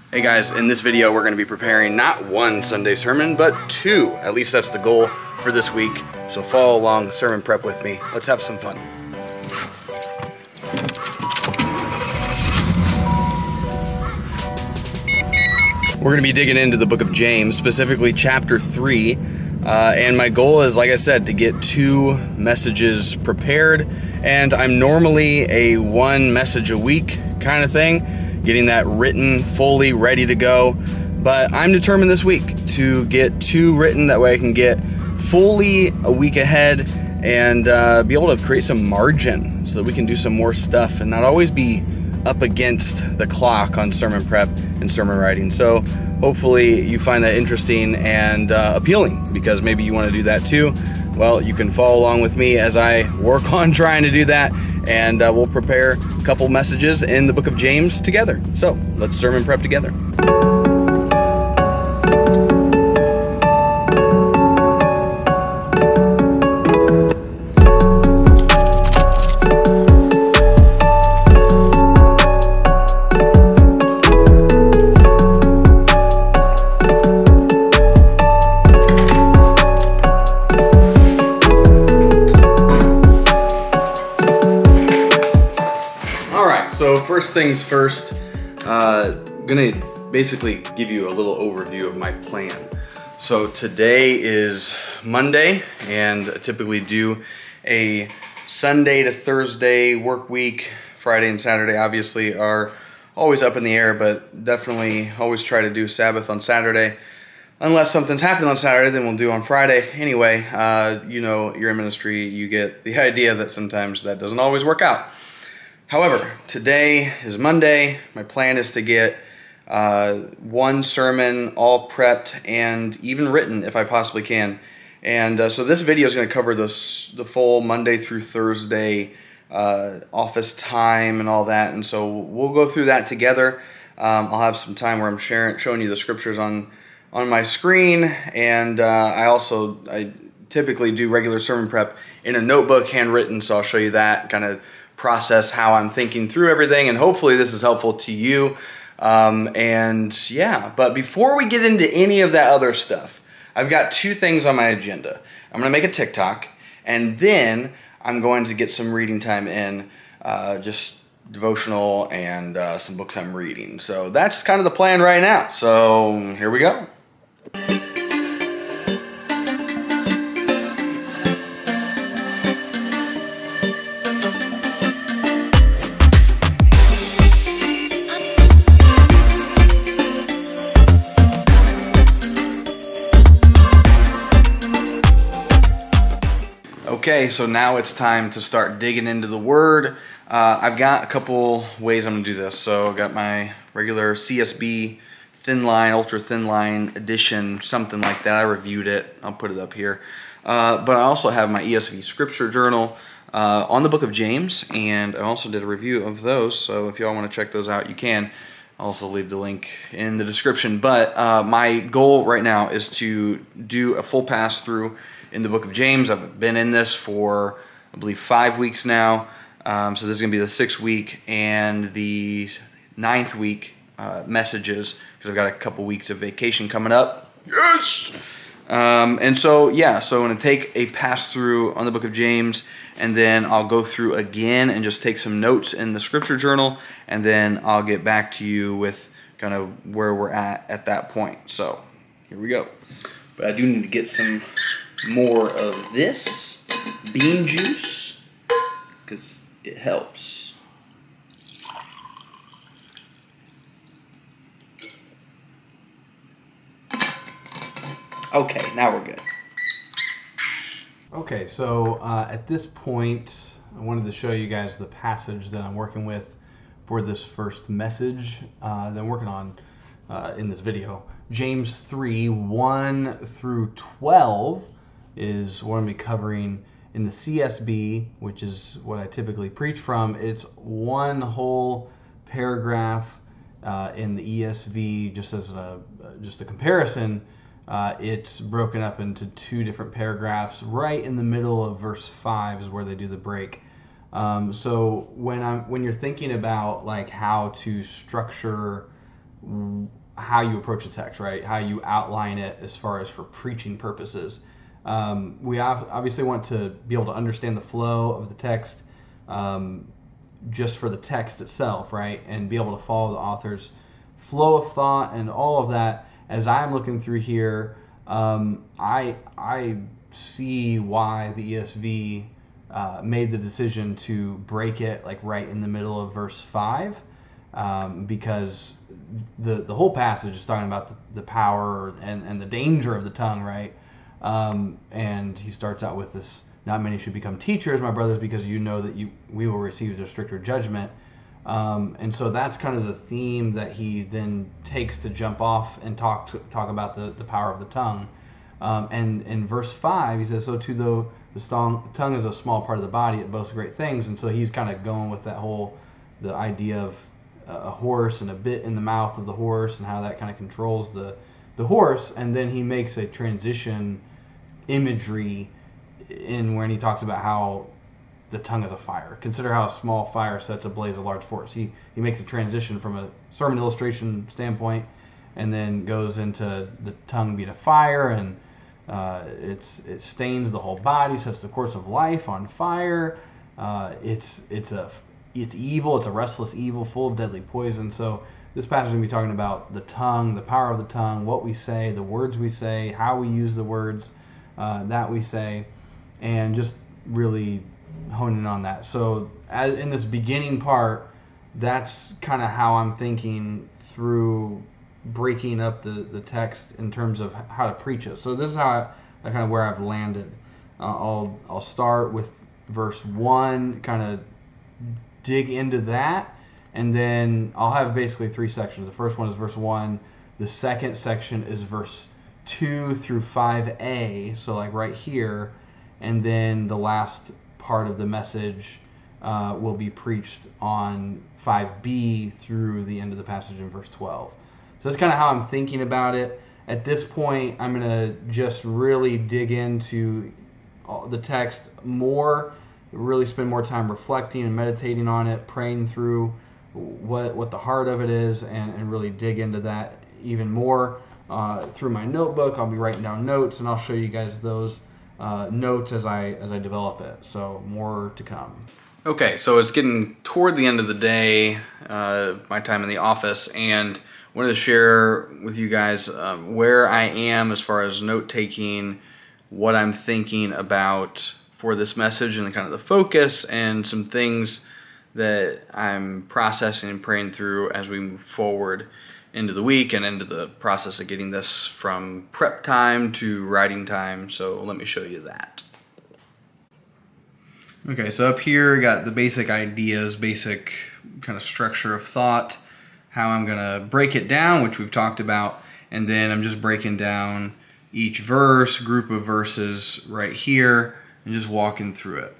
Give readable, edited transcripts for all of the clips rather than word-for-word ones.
Hey guys, in this video we're going to be preparing not one Sunday sermon, but two. At least that's the goal for this week. So follow along, sermon prep with me. Let's have some fun. We're going to be digging into the book of James, specifically chapter 3. And my goal is, like I said, to get 2 messages prepared. And I'm normally a 1 message a week kind of thing, getting that written, fully ready to go. But I'm determined this week to get 2 written. That way I can get fully a week ahead and be able to create some margin so that we can do some more stuff and not always be up against the clock on sermon prep and sermon writing. So hopefully you find that interesting and appealing, because maybe you want to do that too. Well, you can follow along with me as I work on trying to do that, and we'll prepare a couple messages in the book of James together. So let's sermon prep together. So first things first, gonna basically give you a little overview of my plan. So today is Monday, and I typically do a Sunday to Thursday work week. Friday and Saturday obviously are always up in the air, but definitely always try to do Sabbath on Saturday. Unless something's happening on Saturday, then we'll do on Friday. Anyway, you know, you're in ministry, you get the idea that sometimes that doesn't always work out. However, today is Monday. My plan is to get 1 sermon all prepped and even written if I possibly can. And so this video is going to cover the full Monday through Thursday office time and all that. And so we'll go through that together. I'll have some time where I'm showing you the scriptures on my screen. And I typically do regular sermon prep in a notebook, handwritten. So I'll show you that, kind of process how I'm thinking through everything, and hopefully this is helpful to you. And yeah, but before we get into any of that other stuff, I've got 2 things on my agenda. I'm gonna make a TikTok, and then I'm going to get some reading time in, just devotional and some books I'm reading. So that's kind of the plan right now. So here we go. Okay, so now it's time to start digging into the Word. I've got a couple ways I'm going to do this. So I've got my regular CSB thin line, ultra thin line edition, something like that. I reviewed it. I'll put it up here. But I also have my ESV scripture journal on the book of James, and I also did a review of those. So if y'all want to check those out, you can. I'll also leave the link in the description. But my goal right now is to do a full pass through in the book of James. I've been in this for, I believe, 5 weeks now. So this is going to be the 6th week and the 9th week messages, because I've got a couple weeks of vacation coming up. Yes! And so, yeah, so I'm going to take a pass through on the book of James, and then I'll go through again and just take some notes in the scripture journal, and then I'll get back to you with kind of where we're at that point. So here we go. But I do need to get some more of this bean juice, because it helps. Okay, now we're good. Okay, so at this point, I wanted to show you guys the passage that I'm working with for this first message that I'm working on in this video. James 3, 1 through 12 is what I'm going to be covering in the CSB, which is what I typically preach from. It's 1 whole paragraph. In the ESV, just as a comparison, it's broken up into 2 different paragraphs. Right in the middle of verse 5 is where they do the break. So when you're thinking about like how to structure how you approach the text, right? How you outline it as far as for preaching purposes. We obviously want to be able to understand the flow of the text, just for the text itself, right? And be able to follow the author's flow of thought and all of that. As I'm looking through here, I see why the ESV made the decision to break it like right in the middle of verse 5, because the whole passage is talking about the power and the danger of the tongue, right? And he starts out with this: not many should become teachers, my brothers, because you know that we will receive the stricter judgment. And so that's kind of the theme that he then takes to jump off and talk about the power of the tongue. And in verse 5, he says, so too though the tongue is a small part of the body, it boasts great things. And so he's kind of going with the idea of a horse and a bit in the mouth of the horse and how that kind of controls the horse. And then he makes a transition imagery in when he talks about how the tongue is a fire. Consider how a small fire sets ablaze a large forest. He makes a transition from a sermon illustration standpoint and then goes into the tongue being a fire, and it stains the whole body, sets the course of life on fire. It's evil. It's a restless evil full of deadly poison. So this passage is going to be talking about the tongue, the power of the tongue, what we say, the words we say, how we use the words that we say, and just really honing on that. So in this beginning part, that's kind of how I'm thinking through breaking up the text in terms of how to preach it. So this is how I kind of where I've landed. I'll start with verse 1, kind of dig into that, and then I'll have basically 3 sections. The first one is verse 1. The second section is verse 2 through 5a, so like right here, and then the last part of the message will be preached on 5b through the end of the passage in verse 12. So that's kind of how I'm thinking about it. At this point, I'm going to just really dig into the text more, really spend more time reflecting and meditating on it, praying through what the heart of it is, and really dig into that even more. Through my notebook, I'll be writing down notes, and I'll show you guys those notes as I develop it. So more to come. Okay, so it's getting toward the end of the day, my time in the office, and wanted to share with you guys where I am as far as note-taking, what I'm thinking about for this message, and kind of the focus, and some things that I'm processing and praying through as we move forward into the week and into the process of getting this from prep time to writing time. So let me show you that. Okay, so up here, got the basic ideas, basic kind of structure of thought, how I'm going to break it down, which we've talked about, and then I'm just breaking down each verse, group of verses right here, and just walking through it.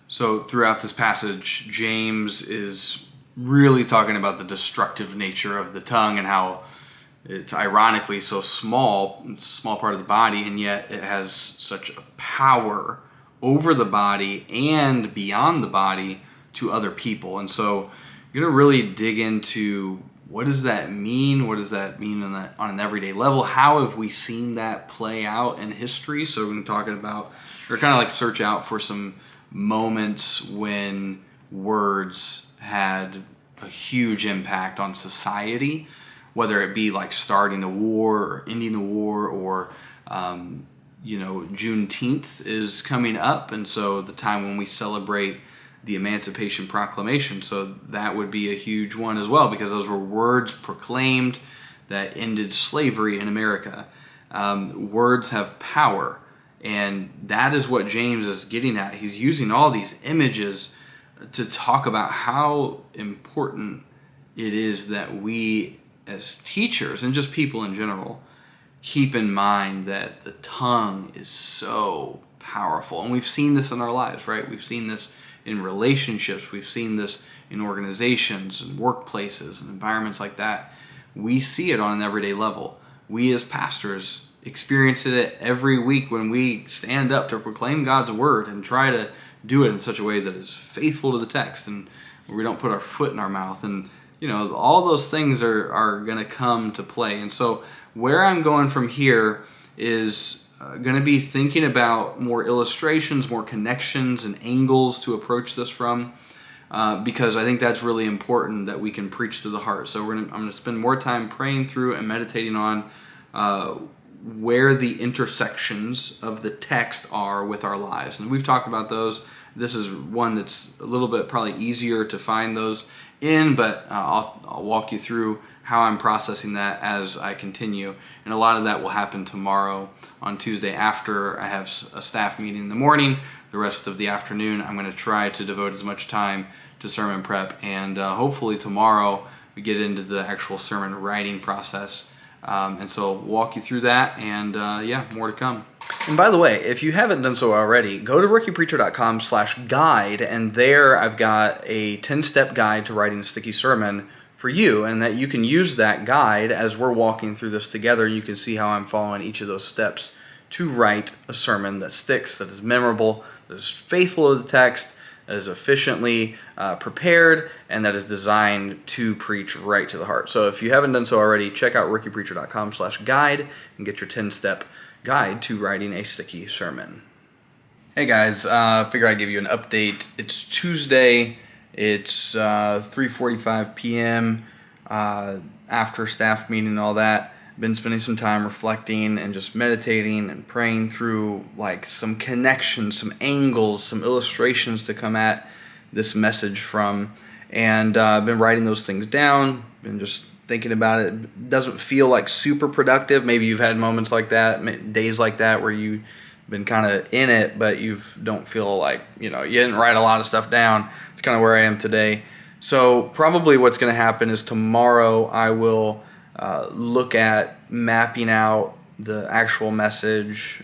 So throughout this passage, James is really talking about the destructive nature of the tongue and how it's ironically so small, it's a small part of the body, and yet it has such a power over the body and beyond the body to other people. And so you're going to really dig into what does that mean? What does that mean on an everyday level? How have we seen that play out in history? So we're going to talk about, or kind of like search out for some moments when words had a huge impact on society, whether it be like starting a war or ending a war, or Juneteenth is coming up, and so the time when we celebrate the Emancipation Proclamation. So that would be a huge one as well, because those were words proclaimed that ended slavery in America. Words have power, and that is what James is getting at. He's using all these images to talk about how important it is that we as teachers, and just people in general, keep in mind that the tongue is so powerful. And we've seen this in our lives, right? We've seen this in relationships. We've seen this in organizations and workplaces and environments like that. We see it on an everyday level. We as pastors experience it every week when we stand up to proclaim God's word and try to do it in such a way that is faithful to the text and where we don't put our foot in our mouth. And you know, all those things are going to come to play. And so where I'm going from here is going to be thinking about more illustrations, more connections and angles to approach this from, because I think that's really important that we can preach to the heart. So I'm going to spend more time praying through and meditating on where the intersections of the text are with our lives. And we've talked about those. This is one that's a little bit probably easier to find those in, but I'll walk you through how I'm processing that as I continue. And a lot of that will happen tomorrow on Tuesday after I have a staff meeting in the morning. The rest of the afternoon I'm going to try to devote as much time to sermon prep, and hopefully tomorrow we get into the actual sermon writing process. And so I'll walk you through that, and yeah, more to come. And by the way, if you haven't done so already, go to rookiepreacher.com/guide, and there I've got a 10-step guide to writing a sticky sermon for you, and that you can use that guide as we're walking through this together. You can see how I'm following each of those steps to write a sermon that sticks, that is memorable, that is faithful to the text, that is efficiently prepared, and that is designed to preach right to the heart. So if you haven't done so already, check out rookiepreacher.com/guide and get your 10-step guide to writing a sticky sermon. Hey guys, figure I'd give you an update. It's Tuesday. It's 3:45 p.m. After staff meeting and all that. Been spending some time reflecting and just meditating and praying through like some connections, some angles, some illustrations to come at this message from. And I've been writing those things down, been just thinking about it. It doesn't feel like super productive. Maybe you've had moments like that, days like that, where you've been kind of in it, but you don't feel like, you know, you didn't write a lot of stuff down. It's kind of where I am today. So probably what's going to happen is tomorrow I will look at mapping out the actual message,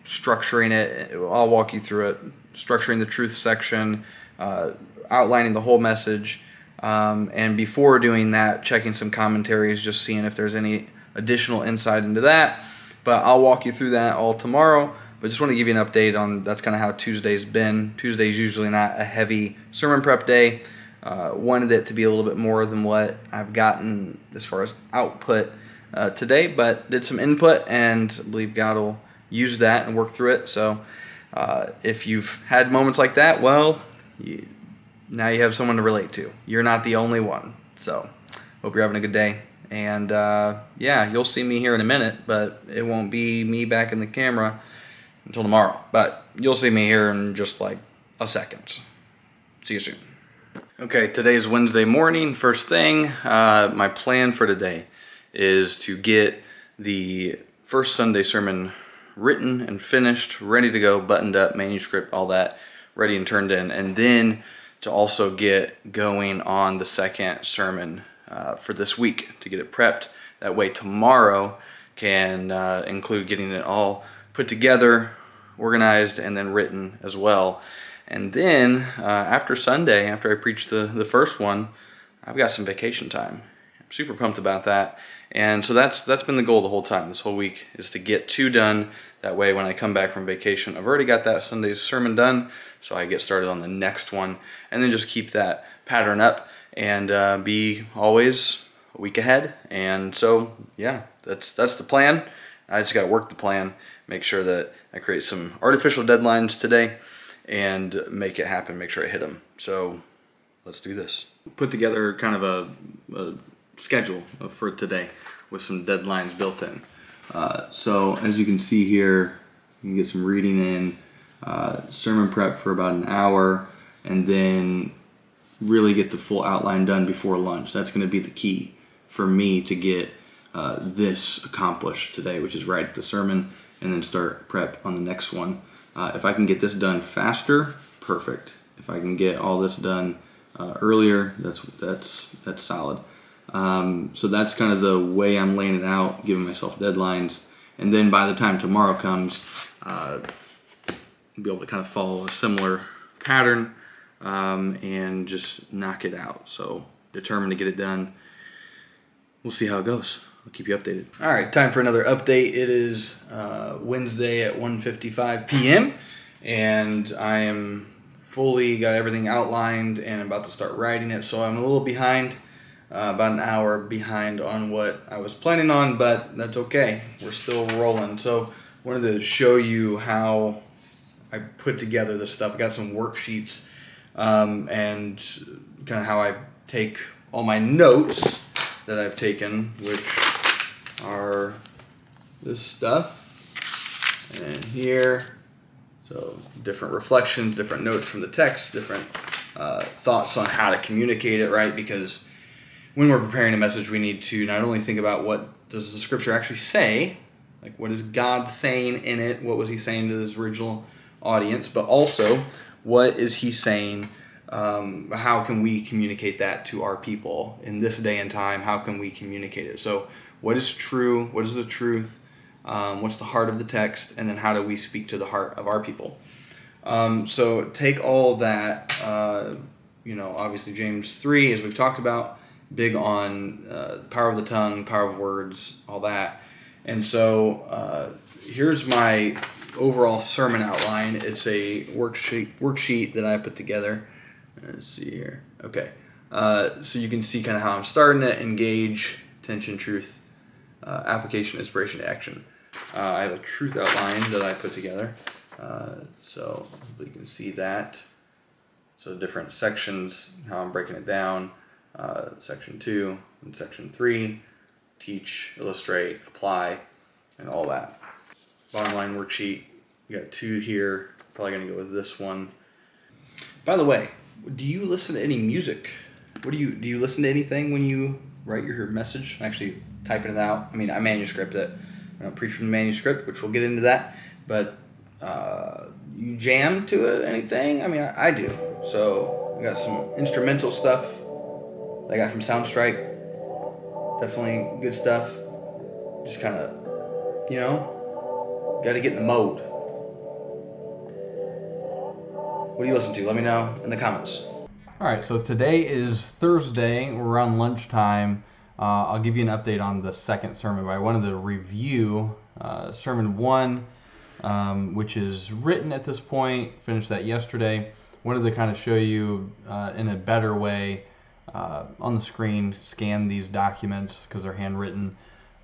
structuring it. I'll walk you through it, structuring the truth section, outlining the whole message, and before doing that, checking some commentaries, just seeing if there's any additional insight into that. But I'll walk you through that all tomorrow. But just want to give you an update on that's kind of how Tuesday's been. Tuesday's usually not a heavy sermon prep day. Wanted it to be a little bit more than what I've gotten as far as output today, but did some input, and I believe God will use that and work through it. So if you've had moments like that, well, now you have someone to relate to. You're not the only one. So hope you're having a good day. And yeah, you'll see me here in a minute, but it won't be me back in the camera until tomorrow. But you'll see me here in just like a second. See you soon. Okay, today's Wednesday morning. First thing, my plan for today is to get the first Sunday sermon written and finished, ready to go, buttoned up, manuscript, all that, ready and turned in, and then to also get going on the second sermon for this week, to get it prepped. That way tomorrow can include getting it all put together, organized, and then written as well. And then after Sunday, after I preach the first one, I've got some vacation time. I'm super pumped about that. And so that's been the goal the whole time. This whole week is to get 2 done. That way when I come back from vacation, I've already got that Sunday's sermon done, so I get started on the next one. And then just keep that pattern up and be always a week ahead. And so, yeah, that's the plan. I just got to work the plan, make sure that I create some artificial deadlines today, and make it happen, make sure I hit them. So let's do this. Put together kind of a schedule for today with some deadlines built in. So as you can see here, you can get some reading in, sermon prep for about an hour, and then really get the full outline done before lunch. That's going to be the key for me to get this accomplished today, which is write the sermon and then start prep on the next one. If I can get this done faster, perfect. If I can get all this done earlier, that's solid. So that's kind of the way I'm laying it out, giving myself deadlines, and then by the time tomorrow comes, I'll be able to kind of follow a similar pattern and just knock it out. So determined to get it done. We'll see how it goes. I'll keep you updated. All right, time for another update. It is Wednesday at 1:55 p.m. and I am fully got everything outlined and I'm about to start writing it. So I'm a little behind, about an hour behind on what I was planning on, but that's okay. We're still rolling. So I wanted to show you how I put together this stuff. I got some worksheets and kind of how I take all my notes that I've taken, which are this stuff and here. So different reflections, different notes from the text, different thoughts on how to communicate it, right? Because when we're preparing a message, we need to not only think about what does the scripture actually say, like what is God saying in it, what was he saying to his original audience, but also what is he saying, how can we communicate that to our people in this day and time, how can we communicate it? So what is true, what is the truth, what's the heart of the text, and then how do we speak to the heart of our people? So take all that, obviously James 3, as we've talked about, big on the power of the tongue, power of words, all that. And so here's my overall sermon outline. It's a worksheet that I put together. Let's see here. Okay. So you can see kind of how I'm starting it: engage, tension, truth, application, inspiration, action. I have a truth outline that I put together. So you can see that. So different sections, how I'm breaking it down. Section 2 and section 3, teach, illustrate, apply, and all that. Bottom line worksheet, we got 2 here, probably going to go with this one. By the way, do you listen to any music? Do you listen to anything when you write your message? I'm actually typing it out. I mean, I manuscript it. I don't preach from the manuscript, which we'll get into that, but you jam to it, anything? I mean, I do. So I got some instrumental stuff I got from Soundstrike. Definitely good stuff. Just kind of, got to get in the mode. What do you listen to? Let me know in the comments. All right, so today is Thursday. We're around lunchtime. I'll give you an update on the second sermon, but I wanted to review Sermon 1, which is written at this point. Finished that yesterday. Wanted to kind of show you in a better way on the screen, scan these documents because they're handwritten,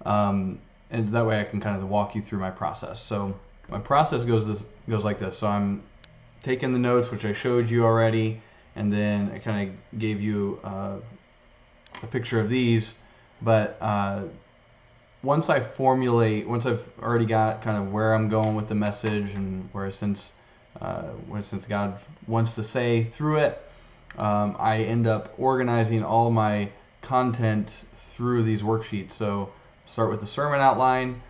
and that way I can kind of walk you through my process. So my process goes like this. So I'm taking the notes, which I showed you already, and then I kind of gave you a picture of these. But once I've already got kind of where I'm going with the message and where since God wants to say through it, I end up organizing all my content through these worksheets. So start with the sermon outline,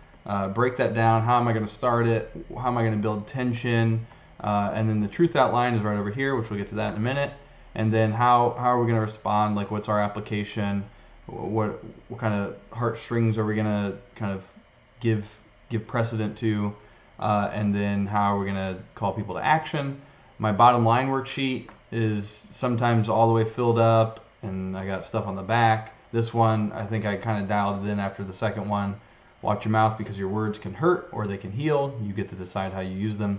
break that down. How am I going to start it? How am I going to build tension? And then the truth outline is right over here, which we'll get to that in a minute. And then how are we going to respond? Like, what's our application? What kind of heartstrings are we going to kind of give precedent to? And then how are we going to call people to action? My bottom line worksheet is sometimes all the way filled up, and I got stuff on the back. This one, I think I kind of dialed it in after the second one. Watch your mouth because your words can hurt or they can heal. You get to decide how you use them.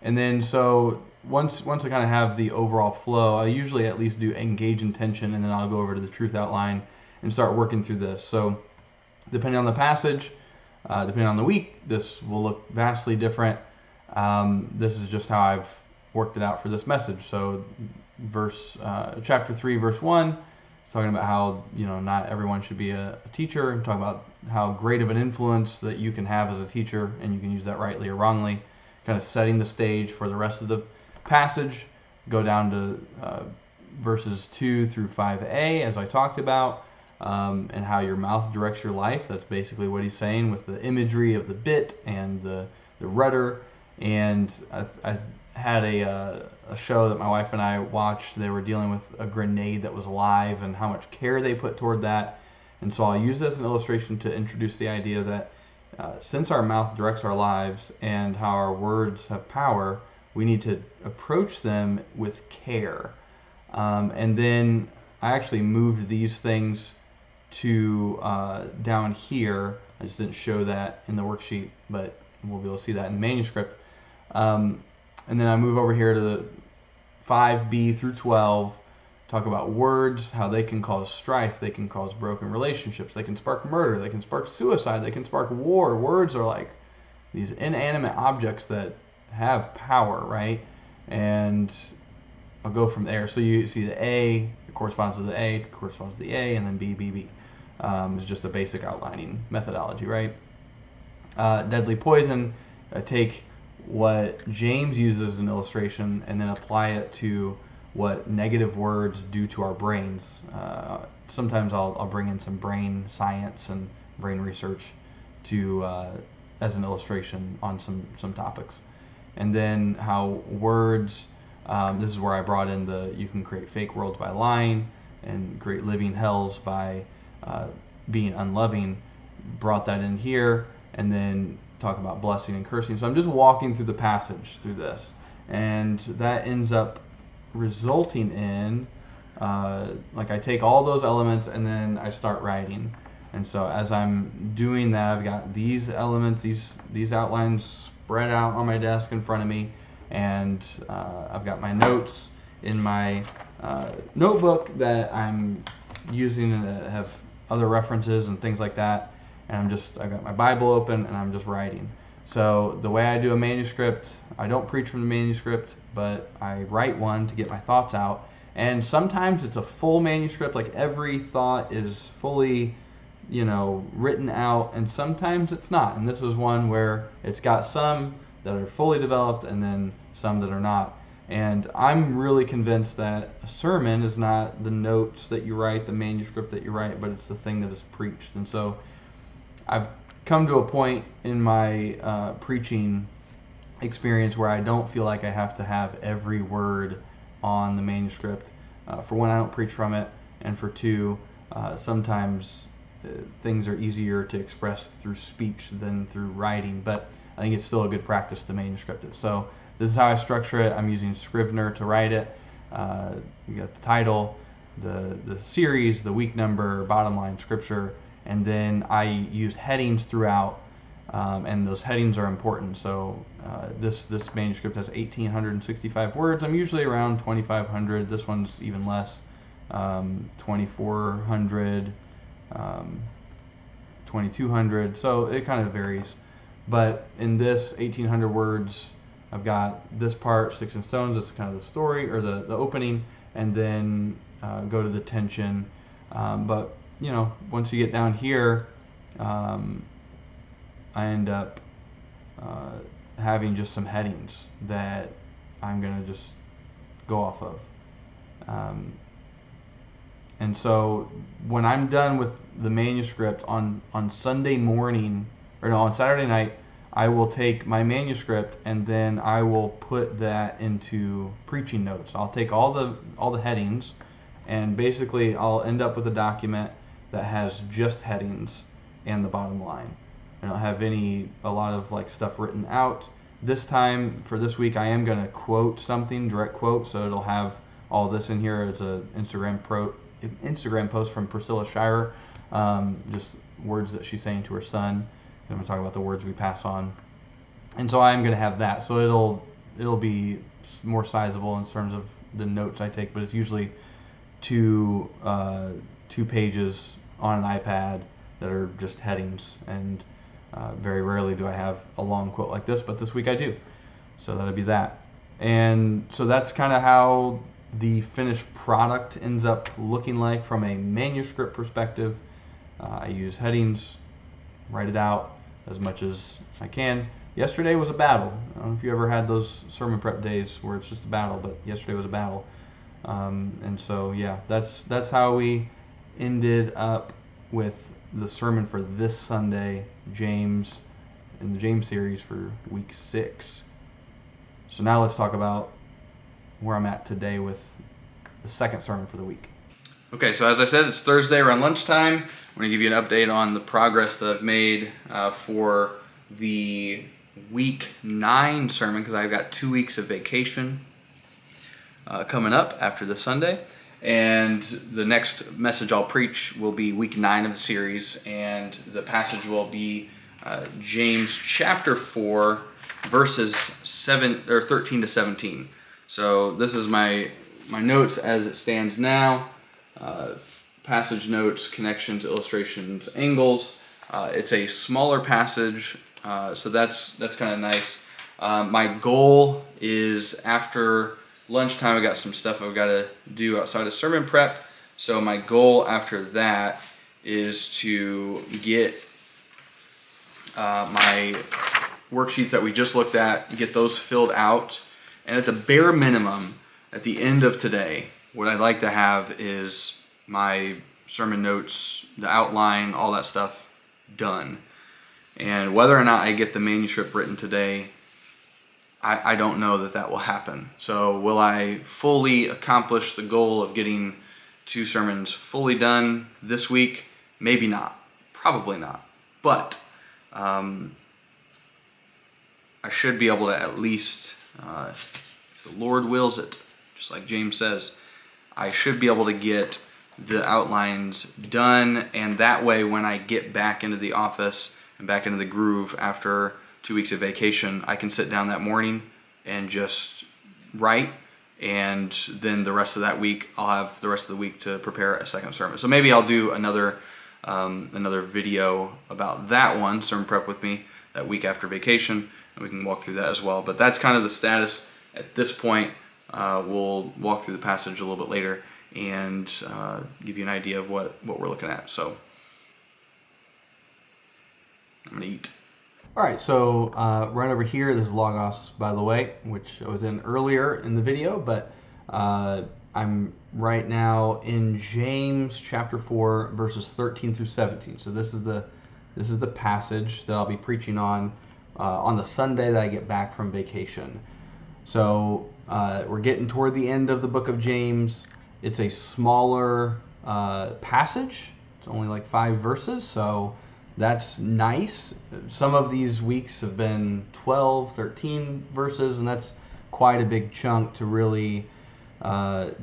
And then so once I kind of have the overall flow, I usually at least do engage in tension, and then I'll go over to the truth outline and start working through this. So depending on the passage, depending on the week, this will look vastly different. This is just how I've worked it out for this message. So chapter 3, verse 1, talking about how not everyone should be a teacher, and talking about how great of an influence that you can have as a teacher, and you can use that rightly or wrongly, kind of setting the stage for the rest of the passage. Go down to verses 2 through 5a, as I talked about, and how your mouth directs your life. That's basically what he's saying with the imagery of the bit and the rudder. And I had a show that my wife and I watched. They were dealing with a grenade that was alive and how much care they put toward that. And so I'll use this as an illustration to introduce the idea that since our mouth directs our lives and how our words have power, we need to approach them with care. And then I actually moved these things to down here. I just didn't show that in the worksheet, but we'll be able to see that in the manuscript. And then I move over here to the 5b through 12 talk about words, how they can cause strife, they can cause broken relationships, they can spark murder, they can spark suicide, they can spark war. Words are like these inanimate objects that have power, right? And I'll go from there. So you see the A, it corresponds to the A, it corresponds to the A, and then B, B, B. It's just a basic outlining methodology, right? Deadly poison, take what James uses as an illustration and then apply it to what negative words do to our brains. Sometimes I'll bring in some brain science and brain research to as an illustration on some topics. And then how words, this is where I brought in you can create fake worlds by lying and create living hells by being unloving. Brought that in here, and then talk about blessing and cursing. So I'm just walking through the passage through this, and that ends up resulting in like I take all those elements and then I start writing. And so as I'm doing that, I've got these elements, these outlines spread out on my desk in front of me, and I've got my notes in my notebook that I'm using and have other references and things like that. And I've got my Bible open and I'm just writing. So the way I do a manuscript, I don't preach from the manuscript, but I write one to get my thoughts out. And sometimes it's a full manuscript, like every thought is fully, written out, and sometimes it's not. And this is one where it's got some that are fully developed and then some that are not. And I'm really convinced that a sermon is not the notes that you write, the manuscript that you write, but it's the thing that is preached. And so I've come to a point in my preaching experience where I don't feel like I have to have every word on the manuscript. For one, I don't preach from it, and for two, sometimes things are easier to express through speech than through writing, but I think it's still a good practice to manuscript it. So this is how I structure it. I'm using Scrivener to write it. You got the title, the series, the week number, bottom line, scripture, and then I use headings throughout, and those headings are important. So this manuscript has 1,865 words. I'm usually around 2,500. This one's even less, 2,400, 2,200. So it kind of varies. But in this 1,800 words, I've got this part, Sticks and Stones. That's kind of the story or the opening, and then go to the tension. But once you get down here, I end up having just some headings that I'm going to just go off of. And so when I'm done with the manuscript on Sunday morning, or no, on Saturday night, I will take my manuscript and then I will put that into preaching notes. I'll take all the headings, and basically I'll end up with a document that has just headings and the bottom line. I don't have a lot of like stuff written out. This time for this week, I am going to quote something, direct quote, so it'll have all this in here. It's an Instagram post from Priscilla Shirer, just words that she's saying to her son. I'm going to talk about the words we pass on, and so I'm going to have that. So it'll be more sizable in terms of the notes I take, but it's usually two pages on an iPad that are just headings, and very rarely do I have a long quote like this, but this week I do. So that'll be that. And so that's kind of how the finished product ends up looking like from a manuscript perspective. I use headings, write it out as much as I can. Yesterday was a battle. I don't know if you ever had those sermon prep days where it's just a battle, but yesterday was a battle. And so yeah, that's how we ended up with the sermon for this Sunday, James, in the James series for week 6. So now let's talk about where I'm at today with the second sermon for the week. Okay, so as I said, it's Thursday around lunchtime. I'm going to give you an update on the progress that I've made for the week 9 sermon, because I've got 2 weeks of vacation coming up after this Sunday. And the next message I'll preach will be week 9 of the series, and the passage will be James chapter 4, verses 13 to 17. So this is my notes as it stands now. Passage notes, connections, illustrations, angles. It's a smaller passage, so that's kind of nice. My goal is after lunchtime, I got some stuff I've got to do outside of sermon prep. So my goal after that is to get my worksheets that we just looked at, get those filled out. And at the bare minimum, at the end of today, what I'd like to have is my sermon notes, the outline, all that stuff done. And whether or not I get the manuscript written today, I don't know that will happen. So will I fully accomplish the goal of getting 2 sermons fully done this week? Maybe not. Probably not. But I should be able to at least, if the Lord wills it, just like James says, I should be able to get the outlines done, and that way when I get back into the office and back into the groove after 2 weeks of vacation, I can sit down that morning and just write, and then the rest of that week I'll have the rest of the week to prepare a second sermon. So maybe I'll do another video about that one, sermon prep with me, that week after vacation, and we can walk through that as well. But that's kind of the status at this point. We'll walk through the passage a little bit later and give you an idea of what we're looking at. So I'm gonna eat. All right, so right over here, this is Logos, by the way, which I was in earlier in the video, but I'm right now in James chapter 4, verses 13 through 17. So this is the passage that I'll be preaching on the Sunday that I get back from vacation. So we're getting toward the end of the book of James. It's a smaller passage. It's only like 5 verses, so that's nice. Some of these weeks have been 12, 13 verses, and that's quite a big chunk to really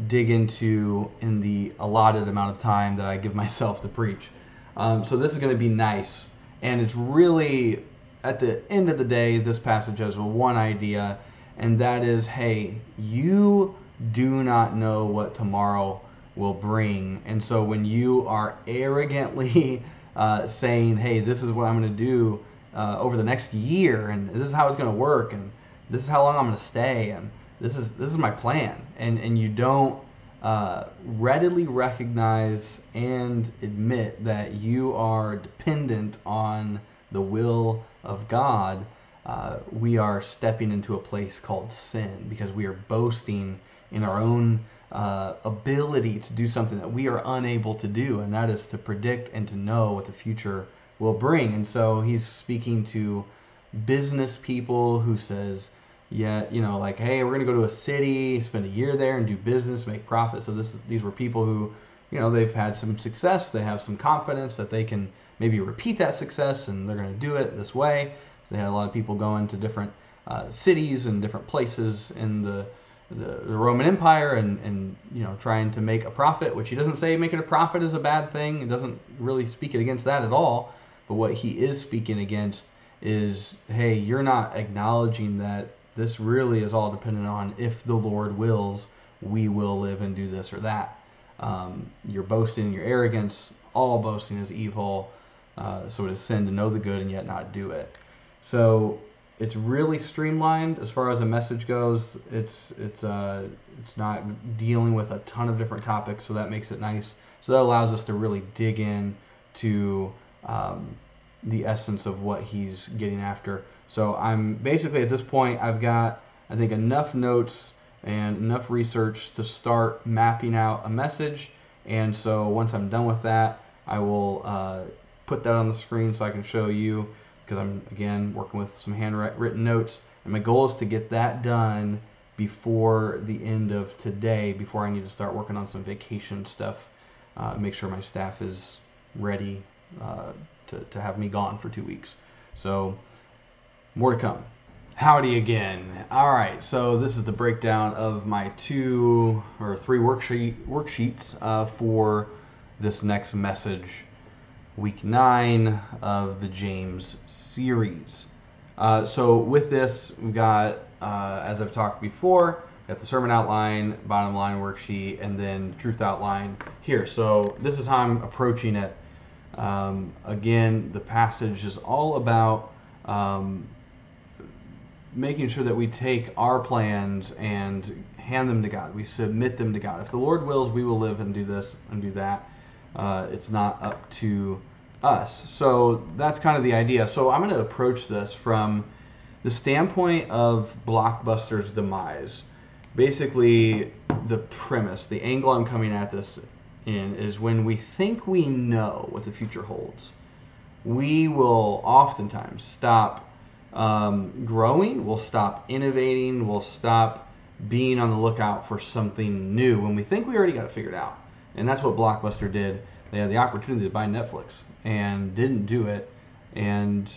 dig into in the allotted amount of time that I give myself to preach. So this is going to be nice. And it's really, at the end of the day, this passage has one idea, and that is, hey, you do not know what tomorrow will bring. And so when you are arrogantly saying, hey, this is what I'm going to do over the next year, and this is how it's going to work, and this is how long I'm going to stay, and this is my plan, and you don't readily recognize and admit that you are dependent on the will of God, we are stepping into a place called sin, because we are boasting in our own ability to do something that we are unable to do, and that is to predict and to know what the future will bring. And so he's speaking to business people who says, yeah, like, hey, we're going to go to a city, spend a year there and do business, make profit. So these were people who, they've had some success, they have some confidence that they can maybe repeat that success, and they're going to do it this way. So they had a lot of people going to different cities and different places in the Roman Empire and trying to make a profit, which he doesn't say making a profit is a bad thing. He doesn't really speak it against that at all. But what he is speaking against is, hey, you're not acknowledging that this really is all dependent on if the Lord wills, we will live and do this or that. You're boasting, your arrogance, all boasting is evil. So it is sin to know the good and yet not do it. So it's really streamlined as far as a message goes. It's not dealing with a ton of different topics, so that makes it nice. So that allows us to really dig in to the essence of what he's getting after. So I'm basically at this point, I've got, I think, enough notes and enough research to start mapping out a message. And so once I'm done with that, I will put that on the screen so I can show you, because I'm, again, working with some handwritten notes. And my goal is to get that done before the end of today, before I need to start working on some vacation stuff, make sure my staff is ready to have me gone for 2 weeks. So more to come. Howdy again. All right, so this is the breakdown of my 2 or 3 worksheets for this next message, week 9 of the James series. So with this, we've got, as I've talked before, got the sermon outline, bottom line worksheet, and then truth outline here. So this is how I'm approaching it. Again, the passage is all about making sure that we take our plans and hand them to God. We submit them to God. If the Lord wills, we will live and do this and do that. It's not up to us. So that's kind of the idea. So I'm going to approach this from the standpoint of Blockbuster's demise. Basically, the premise, the angle I'm coming at this in is when we think we know what the future holds, we will oftentimes stop growing, we'll stop innovating, we'll stop being on the lookout for something new when we think we already got it figured out. And that's what Blockbuster did. They had the opportunity to buy Netflix and didn't do it, and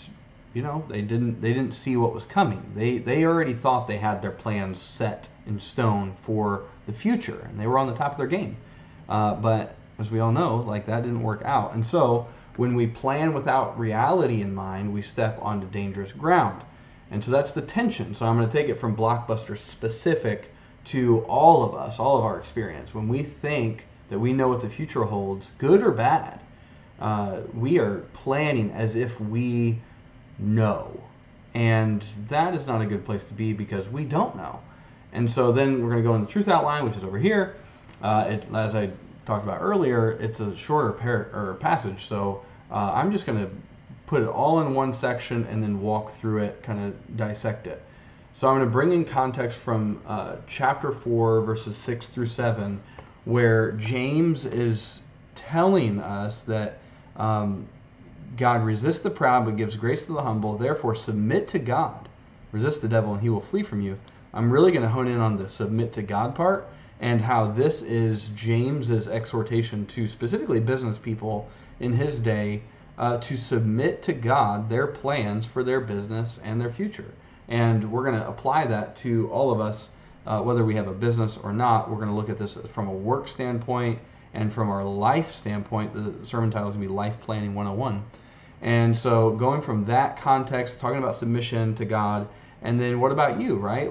they didn't see what was coming. They already thought they had their plans set in stone for the future, and they were on the top of their game. But as we all know, that didn't work out. And so when we plan without reality in mind, we step onto dangerous ground. And so that's the tension. So I'm going to take it from Blockbuster specific to all of us, all of our experience. When we think that we know what the future holds, good or bad, we are planning as if we know. And that is not a good place to be because we don't know. And so then we're going to go in the truth outline, which is over here. As I talked about earlier, it's a shorter passage. So I'm just going to put it all in one section and then walk through it, kind of dissect it. So I'm going to bring in context from chapter 4, verses 6 through 7, where James is telling us that God resists the proud but gives grace to the humble. Therefore, submit to God. Resist the devil and he will flee from you. I'm really going to hone in on the submit to God part and how this is James's exhortation to specifically business people in his day to submit to God their plans for their business and their future. And we're going to apply that to all of us, whether we have a business or not. We're going to look at this from a work standpoint and from our life standpoint. The sermon title is going to be Life Planning 101. And so going from that context, talking about submission to God, and then what about you, right?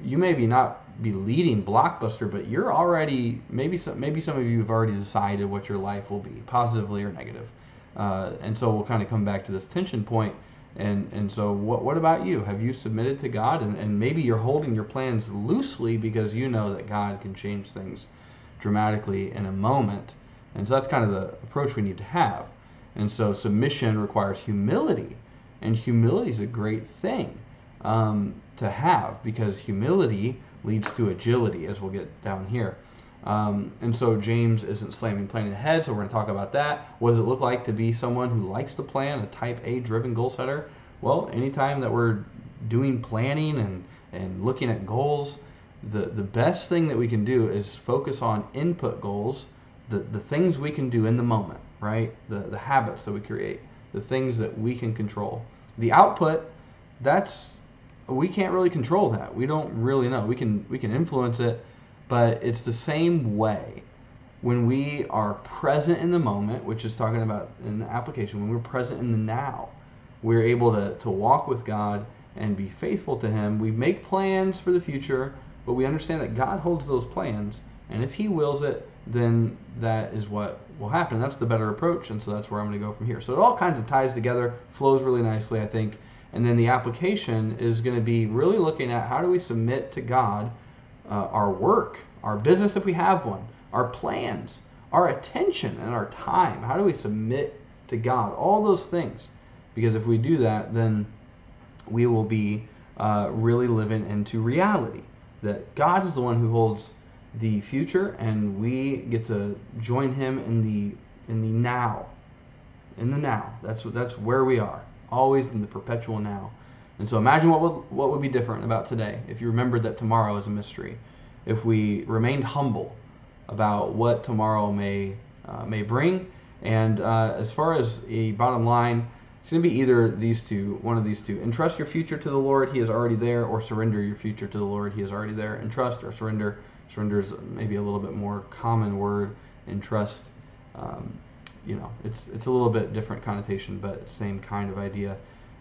You maybe not be leading Blockbuster, but you're already, maybe some of you have already decided what your life will be, positively or negative. And so we'll kind of come back to this tension point. And so what about you? Have you submitted to God? And maybe you're holding your plans loosely because you know that God can change things dramatically in a moment. And so that's kind of the approach we need to have. And so submission requires humility. And humility is a great thing to have because humility leads to agility, as we'll get down here. And so James isn't slamming planning ahead, so we're going to talk about that. What does it look like to be someone who likes to plan, a type A driven goal setter? Well, anytime that we're doing planning and looking at goals, the best thing that we can do is focus on input goals, the things we can do in the moment, right? The habits that we create, the things that we can control. The output, we can't really control that. We don't really know. We can influence it, but it's the same way when we are present in the moment, which is talking about in the application, when we're present in the now, we're able to walk with God and be faithful to Him. We make plans for the future, but we understand that God holds those plans, and if He wills it, then that is what will happen. That's the better approach, and so that's where I'm going to go from here. So it all kinds of ties together, flows really nicely, I think. And then the application is going to be really looking at how do we submit to God our work, our business if we have one, our plans, our attention and our time. How do we submit to God? All those things. Because if we do that, then we will be really living into reality. That God is the one who holds the future, and we get to join Him in the now. In the now. That's where we are. Always in the perpetual now. And so imagine what would be different about today if you remembered that tomorrow is a mystery. If we remained humble about what tomorrow may bring. And as far as a bottom line, it's going to be either these two, one of these two. Entrust your future to the Lord, He is already there, or surrender your future to the Lord, He is already there. Entrust or surrender. Surrender is maybe a little bit more common word. Entrust, it's a little bit different connotation, but same kind of idea.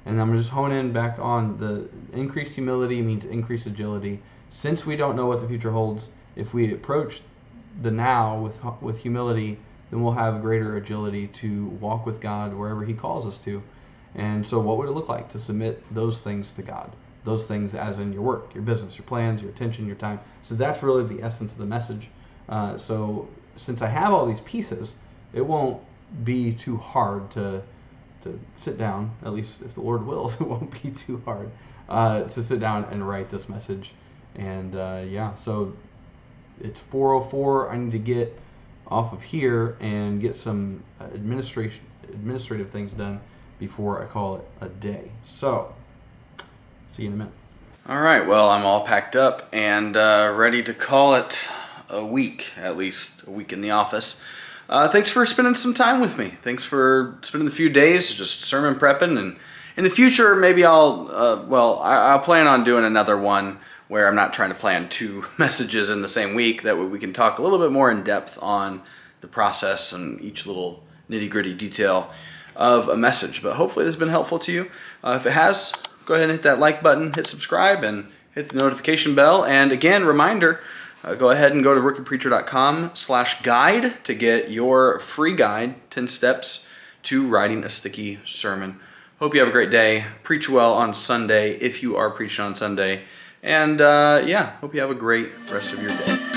And I'm just hone in back on the increased humility means increased agility. since we don't know what the future holds, if we approach the now with humility, then we'll have greater agility to walk with God wherever He calls us to. And so what would it look like to submit those things to God? Those things as in your work, your business, your plans, your attention, your time. So that's really the essence of the message. So since I have all these pieces, it won't be too hard to sit down, at least if the Lord wills, it won't be too hard to sit down and write this message. And yeah, so it's 4:04. I need to get off of here and get some administrative things done before I call it a day. So, see you in a minute. All right, well, I'm all packed up and ready to call it a week, at least a week in the office. Thanks for spending some time with me. Thanks for spending a few days just sermon prepping. And in the future, maybe I'll plan on doing another one where I'm not trying to plan 2 messages in the same week. That way we can talk a little bit more in depth on the process and each little nitty-gritty detail of a message. But hopefully this has been helpful to you. If it has, go ahead and hit that like button, hit subscribe, and hit the notification bell. And again, reminder, go ahead and go to rookiepreacher.com/guide to get your free guide, 10 steps to writing a sticky sermon. Hope you have a great day. Preach well on Sunday if you are preaching on Sunday. And yeah, hope you have a great rest of your day.